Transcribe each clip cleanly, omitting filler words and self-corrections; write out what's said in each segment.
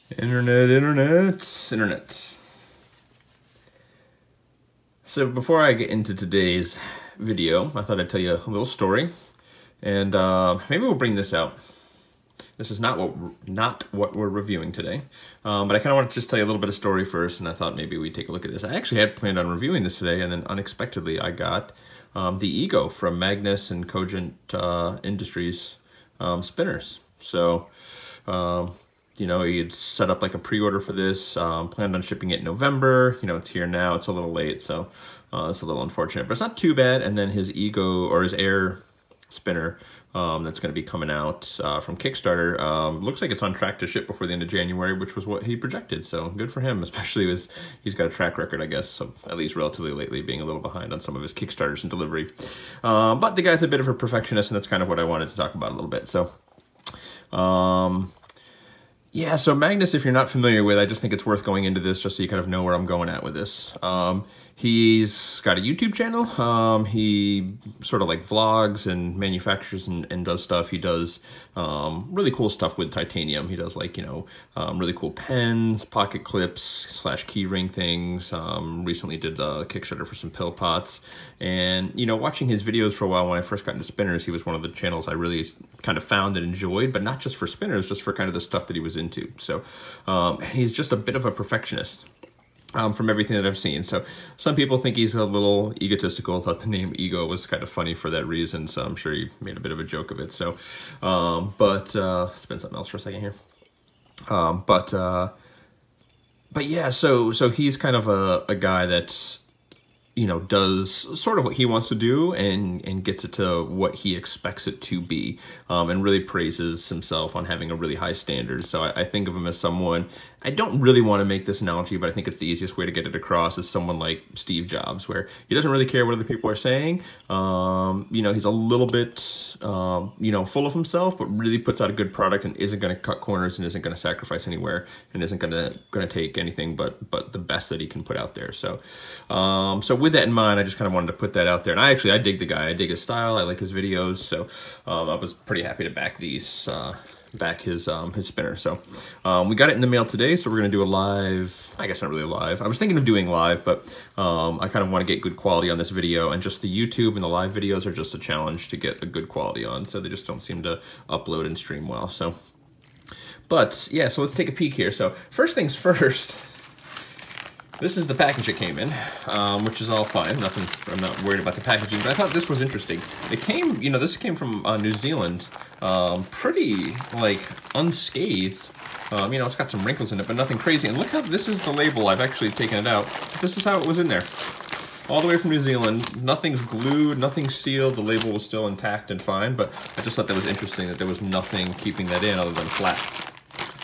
Internet. So before I get into today's video, I thought I'd tell you a little story, and maybe we'll bring this out. This is not what we're reviewing today, but I kind of want to just tell you a little bit of story first, and I thought maybe we'd take a look at this. I actually had planned on reviewing this today, and then unexpectedly I got the Ego from Magnus and Cogent Industries spinners. So, you know, he had set up like a pre-order for this, planned on shipping it in November. You know, it's here now, it's a little late, so it's a little unfortunate, but it's not too bad. And then his Ego, or his Air spinner, that's going to be coming out from Kickstarter, looks like it's on track to ship before the end of January, which was what he projected, so good for him, especially as he's got a track record, I guess, of at least relatively lately being a little behind on some of his Kickstarters and delivery. But the guy's a bit of a perfectionist, and that's kind of what I wanted to talk about a little bit. So, yeah, so Magnus, if you're not familiar with, I just think it's worth going into this just so you kind of know where I'm going at with this. He's got a YouTube channel. He sort of like vlogs and manufactures and does stuff. He does really cool stuff with titanium. He does like, you know, really cool pens, pocket clips / key ring things. Recently did a Kickstarter for some pill pots. And, you know, watching his videos for a while when I first got into spinners, he was one of the channels I really kind of found and enjoyed, but not just for spinners, just for kind of the stuff that he was into. So he's just a bit of a perfectionist. From everything that I've seen. So some people think he's a little egotistical. I thought the name Ego was kind of funny for that reason, so I'm sure he made a bit of a joke of it. So, spin something else for a second here. But yeah, so he's kind of a guy that's, you know, does sort of what he wants to do and gets it to what he expects it to be, and really praises himself on having a really high standard. So I think of him as someone, I don't really want to make this analogy, but I think it's the easiest way to get it across, is someone like Steve Jobs, where he doesn't really care what other people are saying. You know, he's a little bit, you know, full of himself, but really puts out a good product and isn't going to cut corners and isn't going to sacrifice anywhere and isn't going to take anything but the best that he can put out there. So, so with that in mind, I just kind of wanted to put that out there. And I dig the guy. I dig his style. I like his videos. So I was pretty happy to back these, back his spinner. So we got it in the mail today, so we're going to do a live, I guess not really live. I was thinking of doing live, but I kind of want to get good quality on this video, and just the YouTube and the live videos are just a challenge to get the good quality on, so they just don't seem to upload and stream well. So, but yeah, so let's take a peek here. So first things first, this is the package it came in, which is all fine. I'm not worried about the packaging, but I thought this was interesting. It came, you know, this came from New Zealand, pretty, like, unscathed. You know, it's got some wrinkles in it, but nothing crazy. And look how, this is the label. I've actually taken it out. This is how it was in there. All the way from New Zealand. Nothing's glued, nothing's sealed. The label was still intact and fine, but I just thought that was interesting that there was nothing keeping that in other than flat.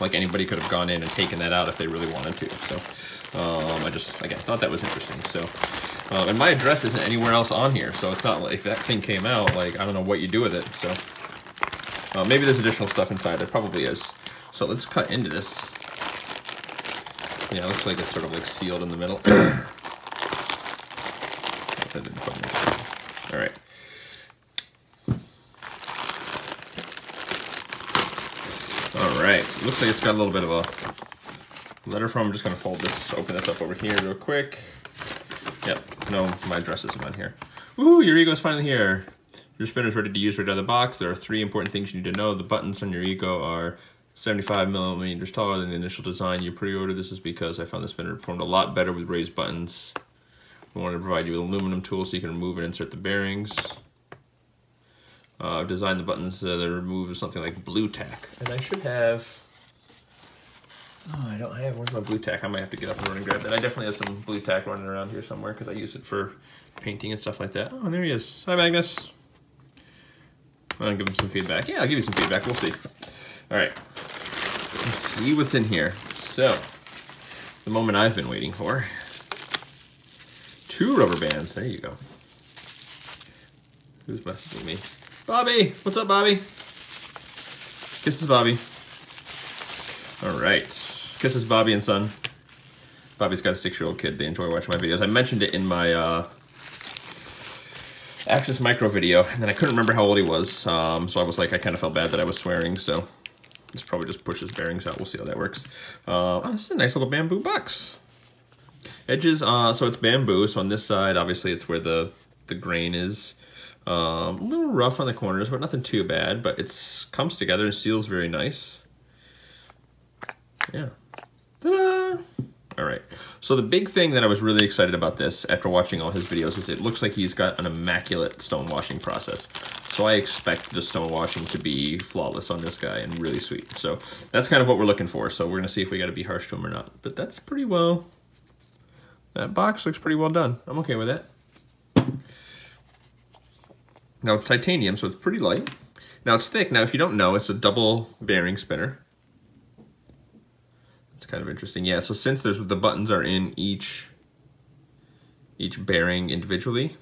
Like anybody could have gone in and taken that out if they really wanted to. So I just, again, thought that was interesting. So, and my address isn't anywhere else on here, so it's not like, if that thing came out, like, I don't know what you do with it. So maybe there's additional stuff inside. There probably is. So let's cut into this. Yeah, it looks like it's sort of like sealed in the middle. All right. Alright, so it looks like it's got a little bit of a letter from, I'm just going to open this up over here real quick. Yep, no, my address isn't on here. Woo, your Ego's finally here. Your spinner's ready to use right out of the box. There are 3 important things you need to know. The buttons on your Ego are 75 millimeters taller than the initial design you pre-ordered. This is because I found the spinner performed a lot better with raised buttons. We wanted to provide you with aluminum tools so you can remove and insert the bearings. I've designed the buttons that remove something like blue tack. And I should have, oh, I don't have, where's my blue tack? I might have to get up and run and grab that. I definitely have some blue tack running around here somewhere because I use it for painting and stuff like that. Oh, and there he is. Hi, Magnus. I'm gonna give him some feedback. Yeah, I'll give you some feedback. We'll see. All right. Let's see what's in here. So, the moment I've been waiting for. 2 rubber bands. There you go. Who's messaging me? Bobby! What's up, Bobby? Kisses, Bobby. All right. Kisses, Bobby and son. Bobby's got a 6-year-old kid. They enjoy watching my videos. I mentioned it in my Axis Micro video, and then I couldn't remember how old he was, so I was like, I kind of felt bad that I was swearing, so This probably just pushes bearings out. We'll see how that works. Oh, this is a nice little bamboo box. Edges, so it's bamboo. So on this side, obviously it's where the grain is. A little rough on the corners, but nothing too bad. But it comes together and seals very nice. Yeah. Ta-da! All right. So the big thing that I was really excited about this after watching all his videos is it looks like he's got an immaculate stone washing process. So I expect the stone washing to be flawless on this guy and really sweet. So that's kind of what we're looking for. So we're going to see if we got to be harsh to him or not. But that's pretty well, that box looks pretty well done. I'm okay with it. Now it's titanium, so it's pretty light. Now it's thick. Now if you don't know, it's a double bearing spinner. It's kind of interesting. Yeah, so since the buttons are in each bearing individually,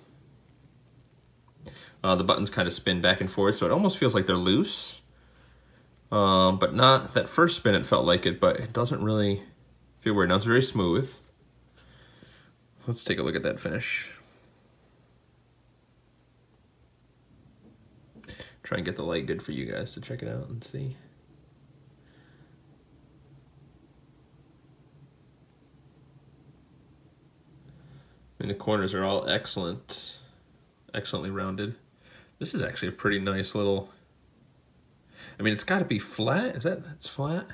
the buttons kind of spin back and forth, so it almost feels like they're loose. But not, that first spin it felt like it, but it doesn't really feel weird. Now it's very smooth. Let's take a look at that finish. Try and get the light good for you guys to check it out and see. I mean, the corners are all excellently rounded. This is actually a pretty nice little, I mean, it's got to be flat. That's flat?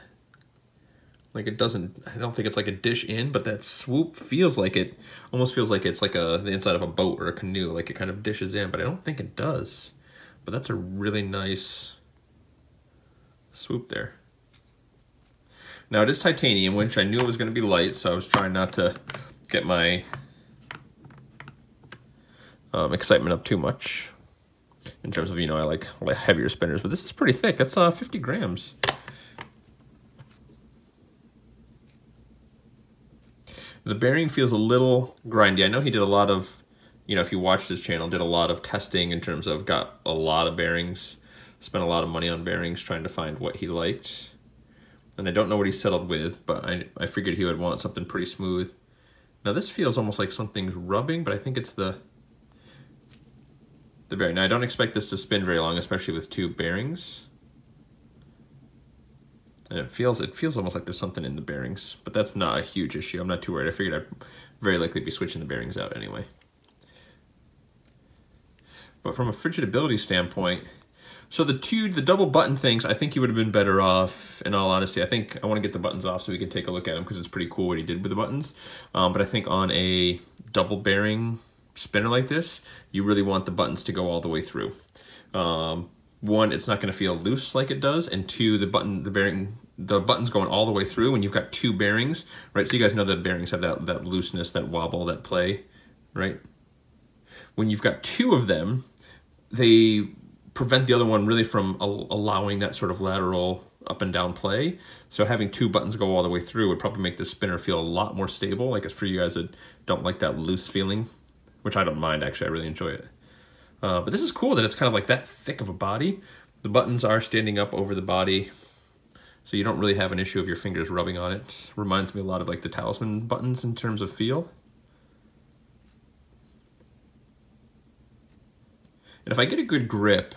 Like it doesn't, I don't think it's like a dish in, but that swoop feels like it, almost feels like it's like the inside of a boat or a canoe, like it kind of dishes in, but I don't think it does. But that's a really nice swoop there. Now it is titanium, which I knew it was going to be light, so I was trying not to get my excitement up too much in terms of, you know, I like heavier spinners, but this is pretty thick. That's 50 grams. The bearing feels a little grindy. I know he did a lot of, you know, if you watched his channel, did a lot of testing in terms of got a lot of bearings, spent a lot of money on bearings trying to find what he liked. And I don't know what he settled with, but I figured he would want something pretty smooth. Now this feels almost like something's rubbing, but I think it's the bearing. Now I don't expect this to spin very long, especially with two bearings. And it feels almost like there's something in the bearings, but that's not a huge issue. I'm not too worried. I figured I'd very likely be switching the bearings out anyway. But from a frigidability standpoint, so the double button things, I think he would have been better off, in all honesty. I think I want to get the buttons off so we can take a look at them because it's pretty cool what he did with the buttons. But I think on a double bearing spinner like this, you really want the buttons to go all the way through. One, it's not going to feel loose like it does, and two, the buttons going all the way through when you've got two bearings, right? So you guys know that bearings have that looseness, that wobble, that play, right? When you've got two of them, they prevent the other one really from allowing that sort of lateral up and down play. So having two buttons go all the way through would probably make the spinner feel a lot more stable. Like it's for you guys that don't like that loose feeling, which I don't mind, actually. I really enjoy it. But this is cool that it's kind of like that thick of a body. The buttons are standing up over the body, so you don't really have an issue of your fingers rubbing on it. Reminds me a lot of like the Talisman buttons in terms of feel. And if I get a good grip,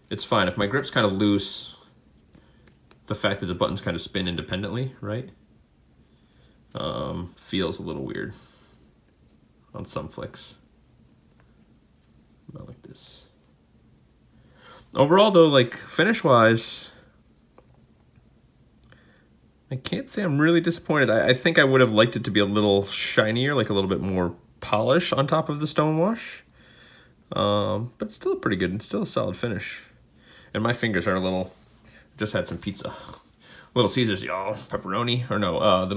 it's fine. If my grip's kind of loose, the fact that the buttons kind of spin independently, right, feels a little weird on some flicks. About like this. Overall though, like finish wise, I can't say I'm really disappointed. I think I would have liked it to be a little shinier, like a little bit more polish on top of the stone wash. But it's still pretty good. It's still a solid finish. And my fingers are a little, just had some pizza. Little Caesars, y'all. Pepperoni, or no, the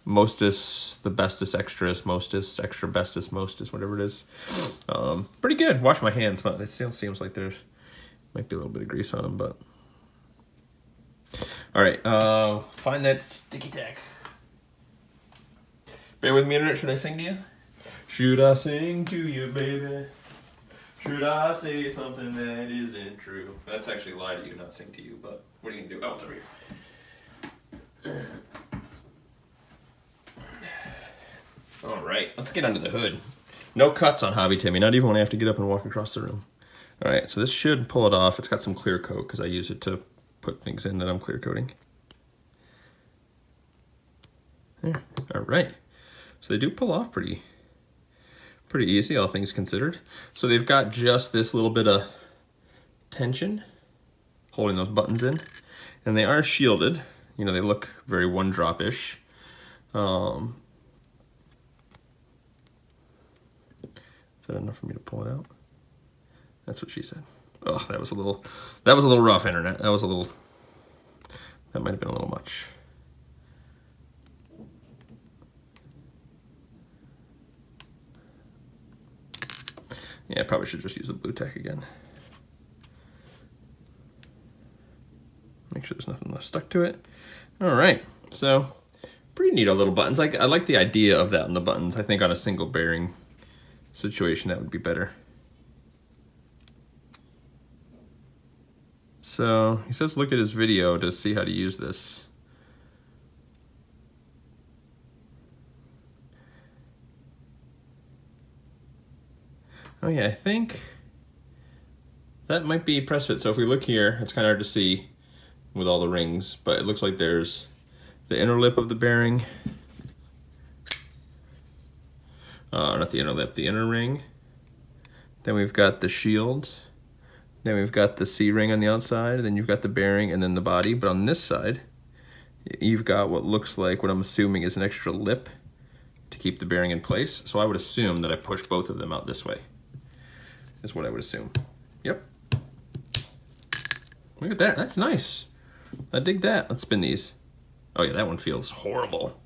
Mostis, the bestest extras, Mostis, extra bestest, Mostis, whatever it is. Pretty good. Wash my hands, but it still seems like there's, might be a little bit of grease on them, but. All right, find that sticky tack. Bear with me, internet. Should I sing to you? Should I sing to you, baby? Should I say something that isn't true? That's actually a lie to you, not sing to you, but what are you gonna do? Oh, it's over here. All right, let's get under the hood. No cuts on Hobby Timmy, not even when I have to get up and walk across the room. All right, so this should pull it off. It's got some clear coat because I use it to put things in that I'm clear coating. There, all right. So they do pull off pretty easy, all things considered. So they've got just this little bit of tension holding those buttons in, and they are shielded. You know, they look very one drop-ish. Is that enough for me to pull it out? That's what she said. Oh, that was a little rough, internet. That might have been a little much. Yeah, I probably should just use the Blue Tack again. Make sure there's nothing left stuck to it. All right, so pretty neat little buttons. I like the idea of that on the buttons. I think on a single bearing situation that would be better. So he says look at his video to see how to use this. Oh yeah, I think that might be press fit. So if we look here, it's kind of hard to see with all the rings, but it looks like there's the inner lip of the bearing. Not the inner lip, the inner ring. Then we've got the shield. Then we've got the C-ring on the outside, and then you've got the bearing and then the body. But on this side, you've got what looks like, what I'm assuming is an extra lip to keep the bearing in place. So I would assume that I push both of them out this way, is what I would assume. Yep. Look at that, that's nice. I dig that. Let's spin these. Oh yeah, that one feels horrible.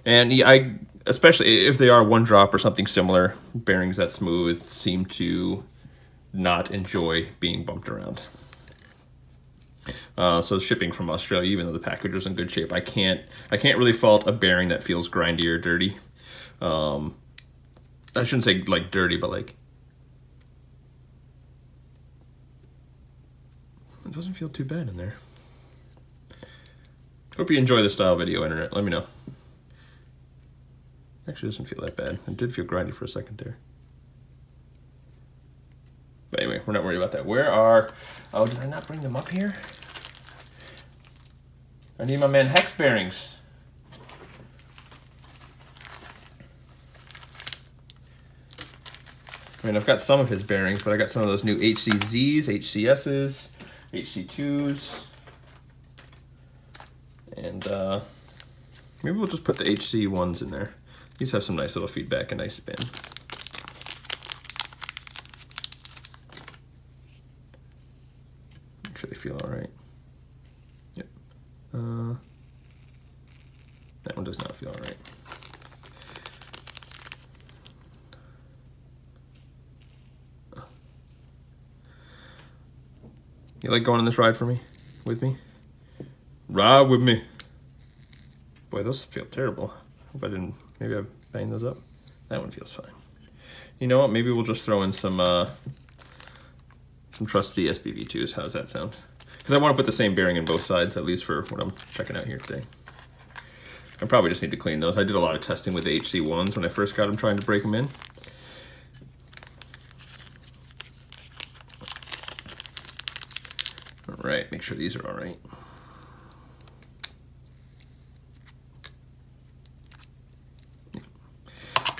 And yeah, especially if they are one drop or something similar, bearings that smooth seem to not enjoy being bumped around. So shipping from Australia, even though the package is in good shape, I can't really fault a bearing that feels grindy or dirty. I shouldn't say like dirty, but like it doesn't feel too bad in there. Hope you enjoy the style video, internet. Let me know. Actually, it doesn't feel that bad. It did feel grindy for a second there. But anyway, we're not worried about that. Where are... Oh, did I not bring them up here? I need my man Hex bearings. I mean, I've got some of his bearings, but I got some of those new HCZs, HCSs, HC2s. And maybe we'll just put the HC ones in there. These have some nice little feedback and nice spin. Make sure they feel all right. Yep. That one does not feel all right. You like going on this ride for me? With me? Ride with me. Boy, those feel terrible. Hope I didn't, maybe I banged those up. That one feels fine. You know what, maybe we'll just throw in some trusty SPV2s. How's that sound? Because I want to put the same bearing in both sides, at least for what I'm checking out here today. I probably just need to clean those. I did a lot of testing with the HC1s when I first got them, trying to break them in. All right, make sure these are all right.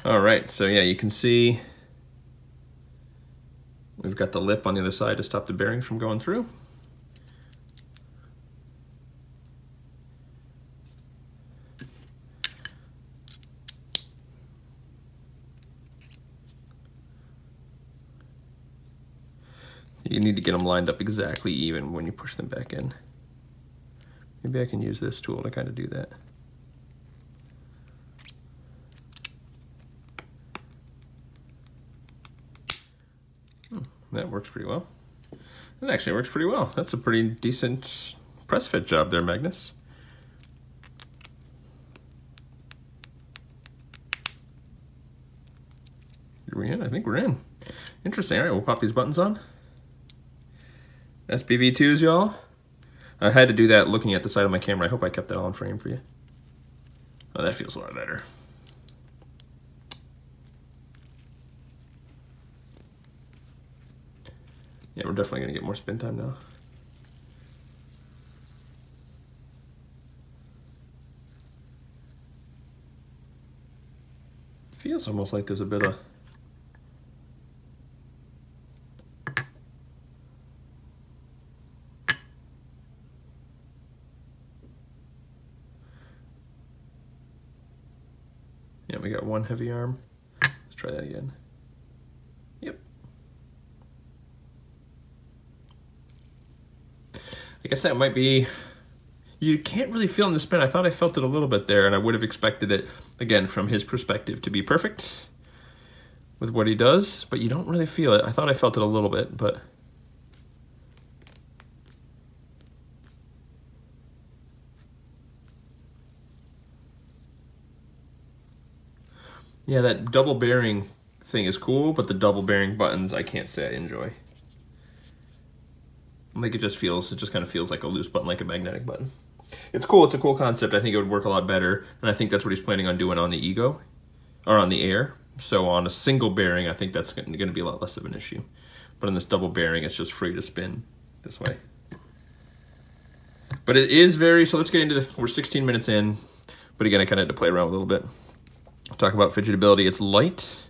All right, so yeah, you can see we've got the lip on the other side to stop the bearings from going through. You need to get them lined up exactly even when you push them back in. Maybe I can use this tool to kind of do that. That works pretty well. That actually works pretty well. That's a pretty decent press fit job there, Magnus. Are we in? I think we're in. Interesting. All right, we'll pop these buttons on. SPV2s, y'all. I had to do that looking at the side of my camera. I hope I kept that on frame for you. Oh, that feels a lot better. Yeah, we're definitely gonna get more spin time now. feels almost like there's a bit of... Yeah, we got one heavy arm. Let's try that again. Yep. I guess that might be... You can't really feel in the spin. I thought I felt it a little bit there, and I would have expected it, again, from his perspective, to be perfect with what he does, but you don't really feel it. I thought I felt it a little bit, but... Yeah, that double bearing thing is cool, but the double bearing buttons I can't say I enjoy. Like it just kind of feels like a loose button, like a magnetic button. It's cool, it's a cool concept. I think it would work a lot better, and I think that's what he's planning on doing on the Ego, or on the Air. So on a single bearing, I think that's going to be a lot less of an issue. But on this double bearing, it's just free to spin this way. But it is very, so let's get into we're 16 minutes in, but again, I kind of had to play around a little bit. Talk about fidgetability. It's light.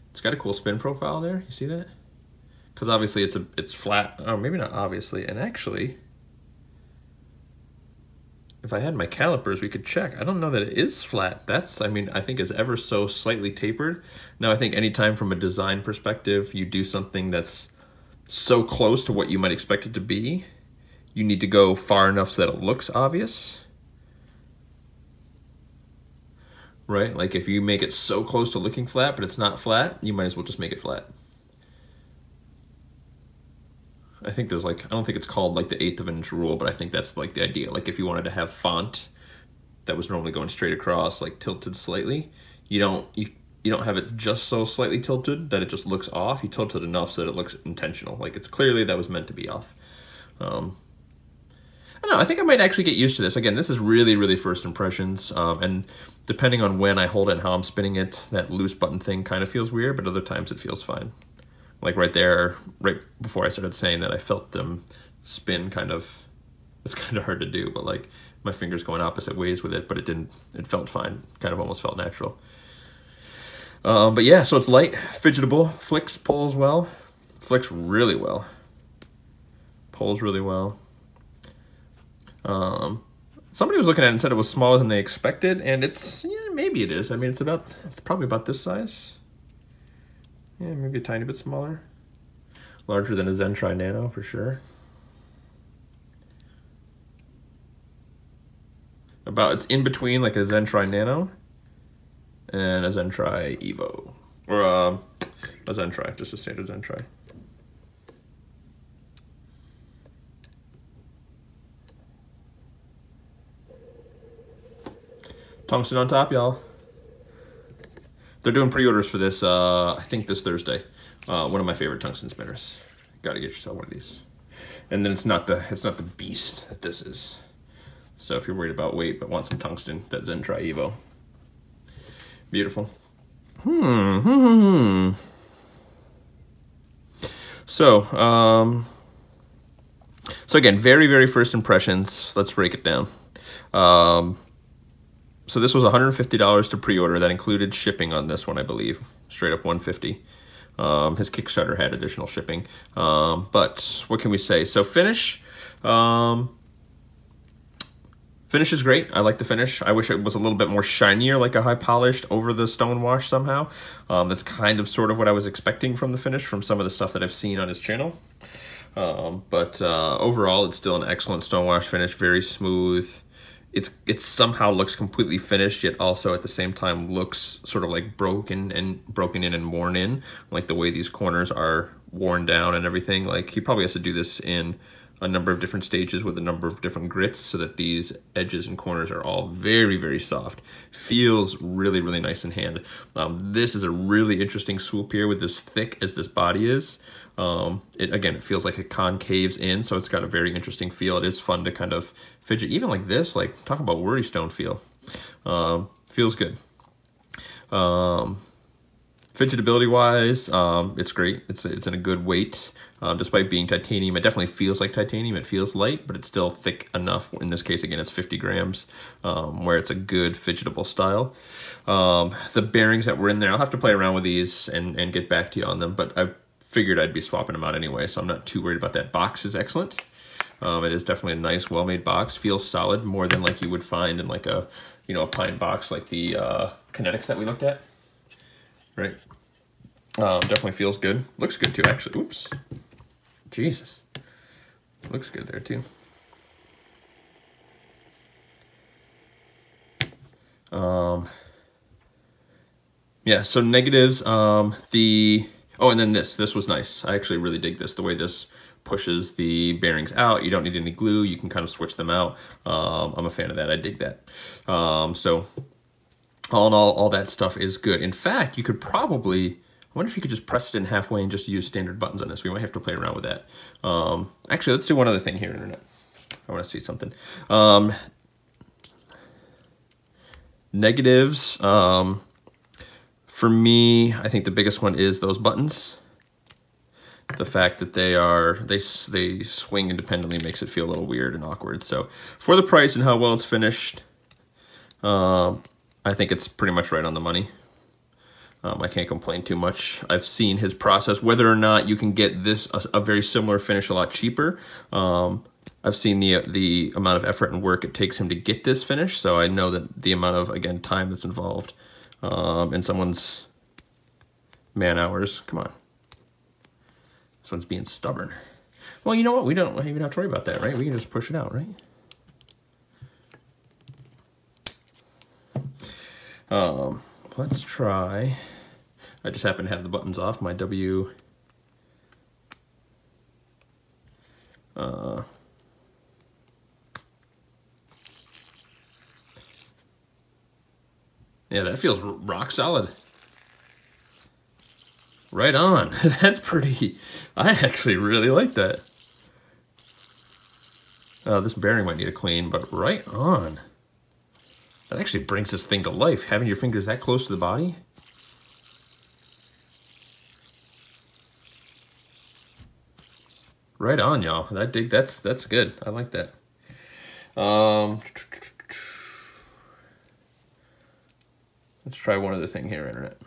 It's got a cool spin profile there. You see that? Because obviously it's flat. Oh, maybe not obviously. And actually, if I had my calipers, we could check. I don't know that it is flat. That's, I mean, I think is ever so slightly tapered. Now, I think anytime from a design perspective, you do something that's so close to what you might expect it to be, you need to go far enough so that it looks obvious. Right? Like if you make it so close to looking flat, but it's not flat, you might as well just make it flat. I think there's like, I don't think it's called like the 1/8 of an inch rule, but I think that's like the idea. Like if you wanted to have font that was normally going straight across, like tilted slightly, you don't have it just so slightly tilted that it just looks off. You tilt it enough so that it looks intentional. Like it's clearly that was meant to be off. I don't know, I think I might actually get used to this. Again, this is really, really first impressions. And depending on when I hold it and how I'm spinning it, that loose button thing kind of feels weird, but other times it feels fine. Like right there, right before I started saying that, I felt them spin kind of, it's kind of hard to do, but like my fingers going opposite ways with it, but it felt fine. Kind of almost felt natural. But yeah, so it's light, fidgetable, flicks, pulls well. Flicks really well. Pulls really well. Somebody was looking at it and said it was smaller than they expected, and it's, yeah, maybe it is. I mean, it's probably about this size. Yeah, maybe a tiny bit smaller. Larger than a Zen-Tri Nano for sure. It's in between like a Zen-Tri Nano and a Zen-Tri Evo. Or a Zen-Tri, just a standard Zen-Tri. Tungsten on top, y'all. They're doing pre-orders for this, I think this Thursday. One of my favorite tungsten spinners. Got to get yourself one of these. And then it's not the beast that this is. So if you're worried about weight but want some tungsten, that Zen-Tri Evo. Beautiful. So again, very, very first impressions. Let's break it down. So this was $150 to pre-order. That included shipping on this one, I believe. Straight up $150. His Kickstarter had additional shipping. But what can we say? So finish. Finish is great. I like the finish. I wish it was a little bit more shinier, like a high polished over the stone wash somehow. That's kind of sort of what I was expecting from the finish from some of the stuff that I've seen on his channel. But overall, it's still an excellent stone wash finish. Very smooth. It somehow looks completely finished, yet also at the same time looks sort of like broken in and worn in, like the way these corners are worn down and everything. Like he probably has to do this in a number of different stages with a number of different grits so that these edges and corners are all very, very soft. Feels really, really nice in hand. This is a really interesting swoop here with as thick as this body is. It feels like it concaves in, so it's got a very interesting feel. It is fun to kind of fidget, even like this, like talk about worry stone feel. Feels good. Fidgetability wise, it's great. It's in a good weight. Despite being titanium, it definitely feels like titanium. It feels light, but it's still thick enough. In this case, again, it's 50 grams, where it's a good fidgetable style. The bearings that were in there, I'll have to play around with these and get back to you on them, but I figured I'd be swapping them out anyway, so I'm not too worried about that. Box is excellent. It is definitely a nice, well-made box. Feels solid, more than like you would find in like a, you know, a pine box like the Kinetics that we looked at, right? Definitely feels good. Looks good too, actually. Oops. Jesus. Looks good there too. Yeah, so negatives, oh, and then this was nice. I actually really dig this, the way this pushes the bearings out. You don't need any glue. You can kind of switch them out. I'm a fan of that. I dig that. So all in all that stuff is good. In fact, you could probably, I wonder if you could just press it in halfway and just use standard buttons on this. We might have to play around with that. Actually, let's do one other thing here, Internet. I want to see something. Negatives, for me, I think the biggest one is those buttons. The fact that they swing independently makes it feel a little weird and awkward. So for the price and how well it's finished, I think it's pretty much right on the money. I can't complain too much. I've seen his process. Whether or not you can get this a very similar finish a lot cheaper, I've seen the amount of effort and work it takes him to get this finish, so I know that the amount of, again, time that's involved in someone's man hours. Come on. This one's being stubborn. Well, you know what? We don't even have to worry about that, right? We can just push it out, right? Let's try. I just happen to have the buttons off. My W. Yeah, that feels rock solid. Right on. That's pretty. I actually really like that. This bearing might need a clean, but right on. That actually brings this thing to life. Having your fingers that close to the body. Right on, y'all. That's good. I like that. Let's try one other thing here, Internet.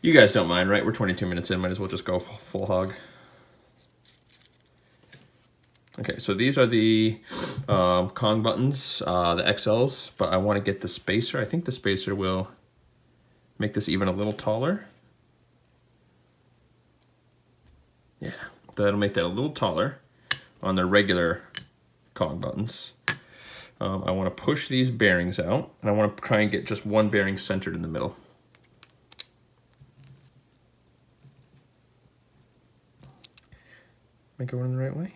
You guys don't mind, right? We're 22 minutes in. Might as well just go full hog. Okay, so these are the Kong buttons, the XLs, but I want to get the spacer. I think the spacer will make this even a little taller. Yeah, that'll make that a little taller on the regular Kong buttons. I want to push these bearings out, and I want to try and get just one bearing centered in the middle. Am I going the right way?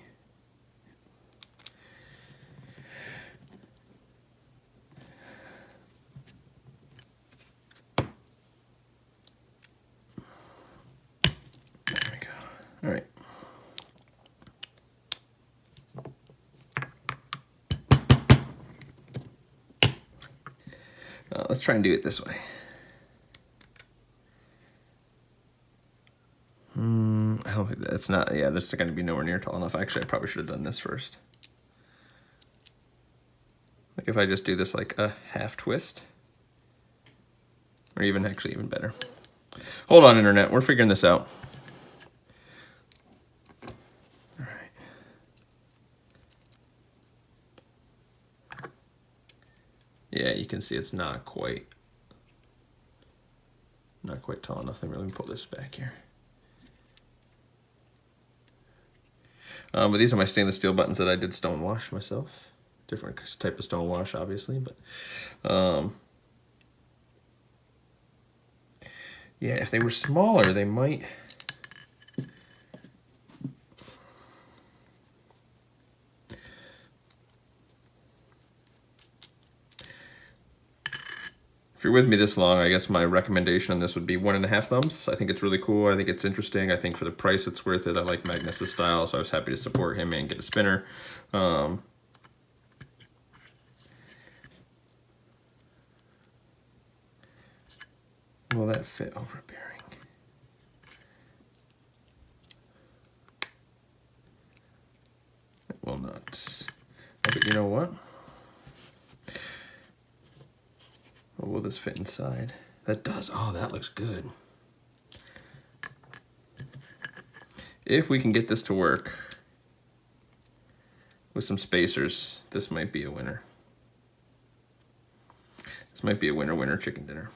There we go. All right. Let's try and do it this way. I don't think that's not, yeah, this is going to be nowhere near tall enough. Actually, I probably should have done this first. Like if I just do this like a half twist, or even actually even better. Hold on, Internet, we're figuring this out. All right. Yeah, you can see it's not quite tall enough. Let me pull this back here. But these are my stainless steel buttons that I did stone wash myself. Different type of stone wash, obviously, but yeah, if they were smaller, they might. If you're with me this long, I guess my recommendation on this would be 1.5 thumbs. I think it's really cool. I think it's interesting. I think for the price, it's worth it. I like Magnus' style, so I was happy to support him and get a spinner. Will that fit over a bearing? But you know what? What will this fit inside? That does. Oh, that looks good. If we can get this to work with some spacers, this might be a winner. This might be a winner chicken dinner.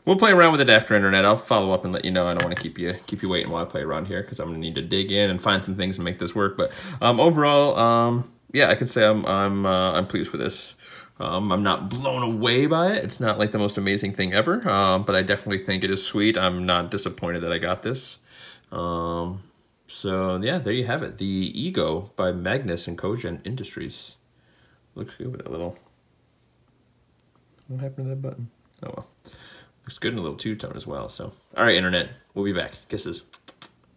We'll play around with it after internet. I'll follow up and let you know. I don't want to keep you waiting while I play around here because I'm gonna need to dig in and find some things and make this work. But overall, yeah, I can say I'm pleased with this. I'm not blown away by it. It's not like the most amazing thing ever, but I definitely think it is sweet. I'm not disappointed that I got this. So yeah, there you have it. The Ego by Magnus and Cogen Industries. Looks good with that little. What happened to that button? Oh well. Looks good in a little two-tone as well. So, all right, internet, we'll be back. Kisses.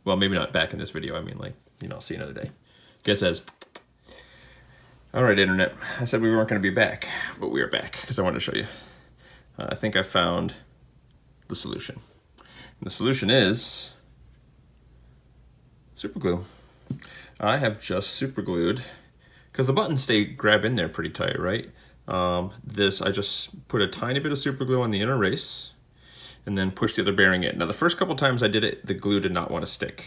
Well, maybe not back in this video. I mean, like, you know, I'll see you another day. Kisses. All right, internet. I said we weren't going to be back, but we are back because I wanted to show you. I think I found the solution. And the solution is super glue. I have just super glued because the buttons grab in there pretty tight, right? I just put a tiny bit of super glue on the inner race and then push the other bearing in. Now the first couple times I did it, the glue did not want to stick.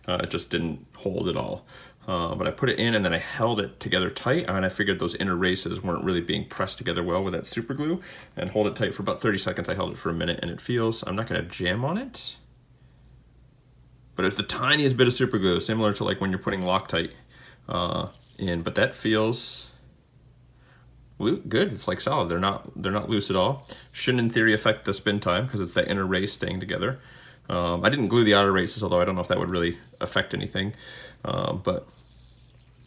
It just didn't hold at all. But I put it in and then I held it together tight, and I figured those inner races weren't really being pressed together well with that super glue, and hold it tight for about 30 seconds. I held it for a minute and it feels, I'm not gonna jam on it, but it's the tiniest bit of super glue, similar to like when you're putting Loctite in, but that feels good. It's like solid. They're not loose at all. Shouldn't in theory affect the spin time because it's that inner race staying together. I didn't glue the outer races, although I don't know if that would really affect anything. But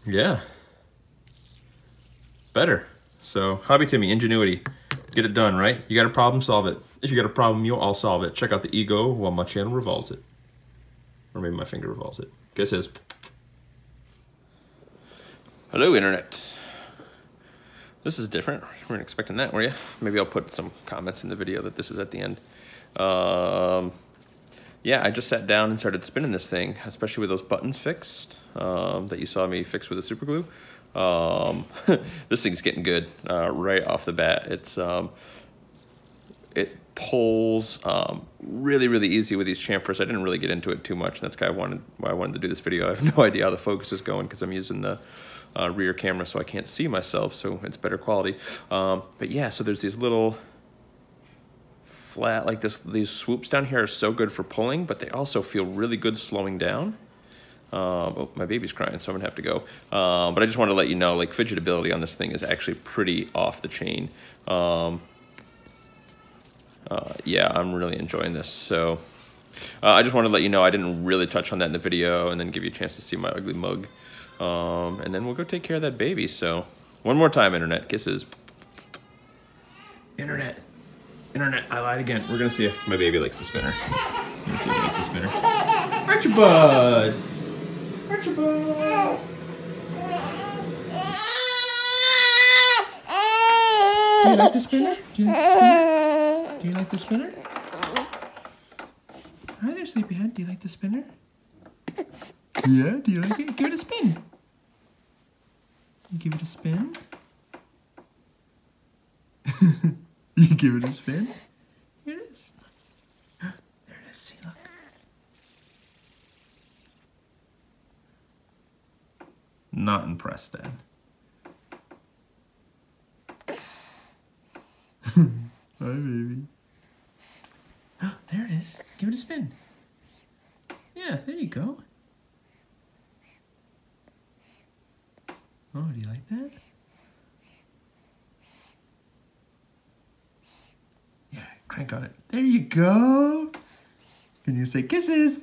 yeah, better. So Hobby Timmy, ingenuity, get it done, right? You got a problem, solve it. If you got a problem, I'll solve it. Check out the Ego while my channel revolves it, or maybe my finger revolves it. Guess his. Hello, internet. This is different. You weren't expecting that, were you? Maybe I'll put some comments in the video that this is at the end. Yeah, I just sat down and started spinning this thing, especially with those buttons fixed that you saw me fix with the super glue. This thing's getting good right off the bat. It pulls really easy with these chamfers. I didn't really get into it too much, and that's why I wanted to do this video. I have no idea how the focus is going because I'm using the rear camera, so I can't see myself, so it's better quality. But yeah, so there's these little flat, like these swoops down here are so good for pulling, but they also feel really good slowing down. Oh, my baby's crying, so I'm gonna have to go. But I just wanted to let you know, like, fidgetability on this thing is actually pretty off the chain. Yeah, I'm really enjoying this. So I just wanted to let you know I didn't really touch on that in the video, and then give you a chance to see my ugly mug. And then we'll go take care of that baby. So one more time, internet, kisses. Internet, I lied again. We're gonna see if my baby likes the spinner. Let's see if he likes the spinner. Archibald! Archibald! Do you like the spinner? Do you like the spinner? Hi there, sleepyhead. Do you like the spinner? Yeah, do you like it? Give it a spin. You give it a spin? You give it a spin? Here it is. There it is. See, look. Not impressed, Dad. Hi, baby. There it is. Give it a spin. Yeah, there you go. Oh, do you like that? Yeah, crank on it. There you go. Can you say kisses?